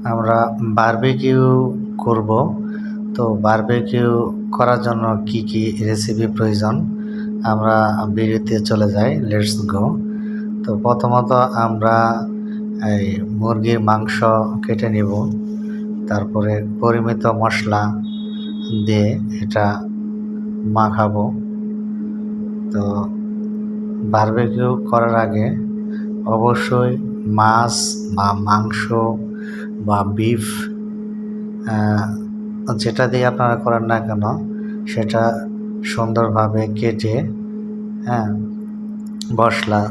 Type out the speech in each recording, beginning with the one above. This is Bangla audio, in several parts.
আমরা বারবিকিউ করব। তো বারবিকিউ করার জন্য কি কি রেসিপি প্রয়োজন আমরা ভিডিওতে চলে যাই, লেটস গো। তো প্রথমত আমরা এই মুরগির মাংস কেটে নিব, তারপরে পরিমিত মশলা দিয়ে এটা মাখাবো। তো বারবিকিউ করার আগে অবশ্যই মাছ বা মাংস বা বিফ যেটা দিয়ে আপনারা করেন না কেন সেটা সুন্দরভাবে কেটে মশলা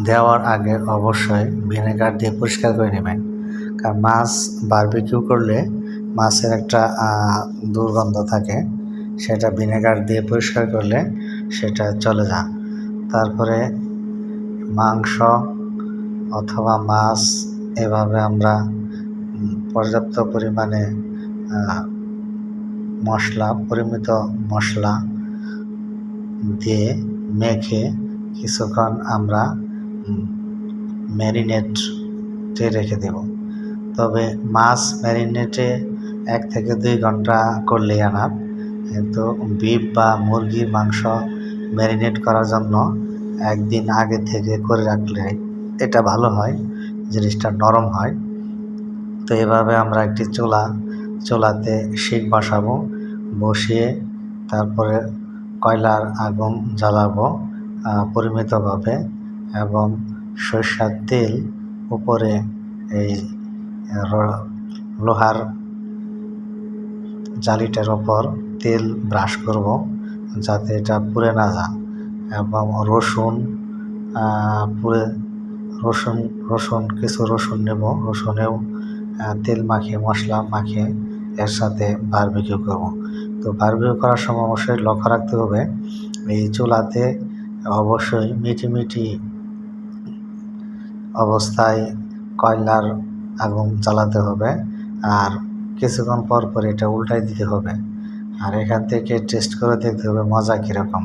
দেওয়ার আগে অবশ্যই ভিনেগার দিয়ে পরিষ্কার করে নেবেন। কারণ মাছ বারবিকিউ করলে মাছের একটা দুর্গন্ধ থাকে, সেটা ভিনেগার দিয়ে পরিষ্কার করলে সেটা চলে যায়। তারপরে মাংস অথবা মাছ এভাবে আমরা পর্যাপ্ত পরিমাণে পরিমিত মশলা দিয়ে মেখে কিছুক্ষণ আমরা ম্যারিনেটে রেখে দেব। তবে মাছ ম্যারিনেটে 1 থেকে 2 ঘন্টা করলেই আনাপ, কিন্তু বিফ বা মুরগির মাংস ম্যারিনেট করার জন্য 1 দিন আগে থেকে করে রাখলে এটা ভালো হয়, জিনিসটা নরম হয়। তো এভাবে আমরা একটি চুলাতে শিক বসাবো, বসিয়ে তারপরে কয়লার আগুন জ্বালাবো পরিমিতভাবে, এবং সরিষার তেল উপরে এই লোহার জালিটার ওপর তেল ব্রাশ করব যাতে এটা পুড়ে না যায়। এবং কিছু রসুন নেব, রসুনেও তেল মাখিয়ে মশলা মাখিয়ে এর সাথে বারবিকিউ করব। তো বারবিকিউ করার সময় অবশ্যই লক্ষ্য রাখতে হবে এই চুলাতে অবশ্যই মিটি অবস্থায় কয়লার আগুন জ্বালাতে হবে, আর কিছুক্ষণ পর পর এটা উল্টাই দিতে হবে, আর এখান থেকে টেস্ট করে দেখতে হবে মজা কীরকম।